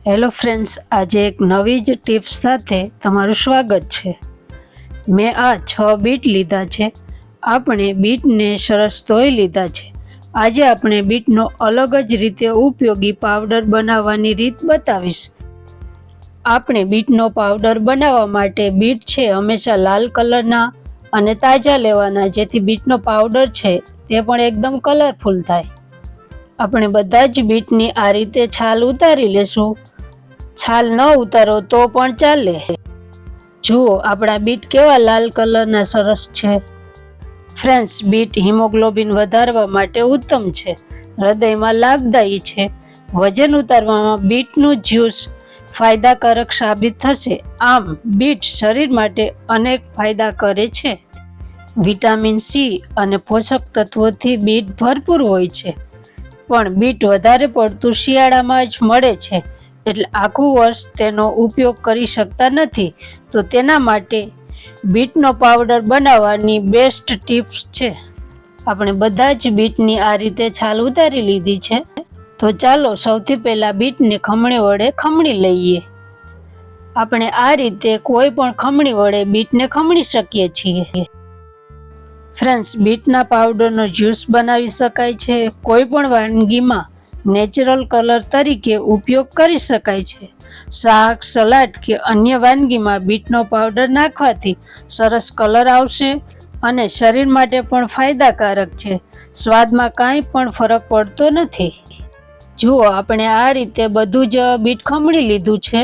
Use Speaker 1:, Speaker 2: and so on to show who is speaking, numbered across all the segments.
Speaker 1: Hello friends, આજે એક નવી જ ટિપ્સ સાથે તમારું સ્વાગત છે। મેં આ 6 બીટ લીધા છે। આપણે બીટને સરસ ધોઈ લીધા છે। આજે આપણે બીટનો અલગ જ રીતે ઉપયોગી પાવડર બનાવવાની રીત બતાવીશ। આપણે બીટનો પાવડર બનાવવા માટે બીટ છે હંમેશા લાલ કલરના અને તાજા લેવાના, જેથી બીટનો પાવડર છે તે પણ એકદમ કલરફુલ થાય। આપણે બધા જ બીટની આ રીતે છાલ ઉતારી લેશું। છાલ ન ઉતારો તો પણ ચાલે। જુઓ આપણા બીટ કેવા લાલ કલરના સરસ છે। ફ્રેન્ડ્સ, બીટ હિમોગ્લોબિન વધારવા માટે ઉત્તમ છે, હૃદયમાં લાભદાયી છે, વજન ઉતારવામાં બીટનું જ્યુસ ફાયદાકારક સાબિત થશે। આમ બીટ શરીર માટે અનેક ફાયદા કરે છે। વિટામિન સી અને પોષક તત્વોથી બીટ ભરપૂર હોય છે, પણ બીટ વધારે પડતું શિયાળામાં જ મળે છે, એટલે આખું વર્ષ તેનો ઉપયોગ કરી શકતા નથી। તો તેના માટે બીટનો પાવડર બનાવવાની બેસ્ટ ટિપ્સ છે। આપણે બધા જ બીટની આ રીતે છાલ ઉતારી લીધી છે। તો ચાલો સૌથી પહેલાં બીટને ખમણી વડે ખમણી લઈએ। આપણે આ રીતે કોઈ પણ ખમણી વડે બીટને ખમણી શકીએ છીએ। ફ્રેન્ડ્સ, બીટના પાવડરનો જ્યુસ બનાવી શકાય છે। કોઈ પણ વાનગીમાં નેચરલ કલર તરીકે ઉપયોગ કરી શકાય છે। શાક, સલાડ કે અન્ય વાનગીમાં બીટનો પાવડર નાખવાથી સરસ કલર આવશે અને શરીર માટે પણ ફાયદાકારક છે। સ્વાદમાં કાંઈ પણ ફરક પડતો નથી। જુઓ આપણે આ રીતે બધું જ બીટ ખમણી લીધું છે।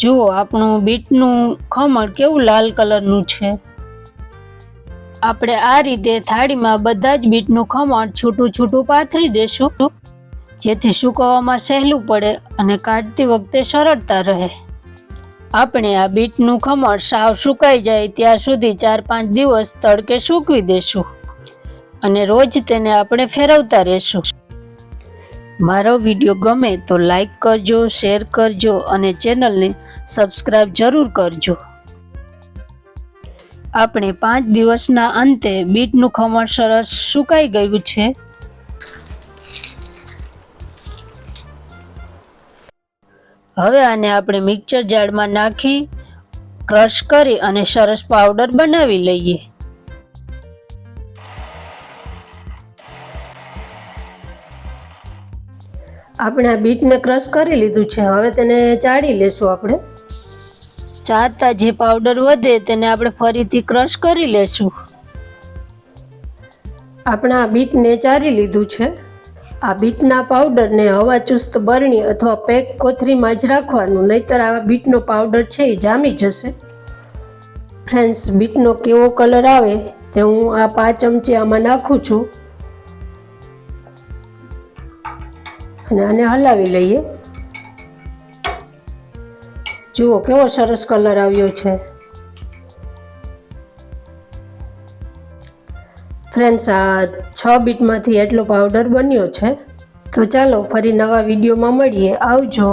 Speaker 1: જુઓ આપણું બીટનું ખમણ કેવું લાલ કલરનું છે। આપણે આ રીતે થાળીમાં બધા જ બીટનું ખમણ છૂટું છૂટું પાથરી દેશું, જેથી સૂકવવામાં સહેલું પડે અને કાઢતી વખતે સરળતા રહે। આપણે આ બીટનું ખમણ સાવ સુકાઈ જાય ત્યાં સુધી 4-5 દિવસ તડકે સૂકવી દેશું અને રોજ તેને આપણે ફેરવતા રહેશું। મારો વિડીયો ગમે તો લાઈક કરજો, શેર કરજો અને ચેનલને સબસ્ક્રાઈબ જરૂર કરજો। આપણે 5 દિવસના અંતે બીટનું ખમણ સરસ સુકાઈ ગયું છે। હવે આને આપણે મિક્સર જારમાં નાખી ક્રશ કરી અને સરસ પાવડર બનાવી લઈએ। આપણે આ બીટને ક્રશ કરી લીધું છે। હવે તેને ચાળી લેશું। આપણે ચાળતા જે પાવડર વધે તેને આપણે ફરીથી ક્રશ કરી લેશું। આપણે આ બીટને ચાળી લીધું છે। આ બીટના પાવડરને હવાચુસ્ત બરણી અથવા પેક કોથળીમાં જ રાખવાનું, નહીંતર આ બીટનો પાવડર છે એ જામી જશે। ફ્રેન્ડ્સ, બીટનો કેવો કલર આવે તે હું આ 5 ચમચી આમાં નાખું છું અને આને હલાવી લઈએ। જુઓ કેવો સરસ કલર આવ્યો છે। ફ્રેન્ડ્સ, આ 6 બીટમાંથી એટલો પાવડર બન્યો છે। તો ચાલો ફરી નવા વિડીયોમાં મળીએ। આવજો।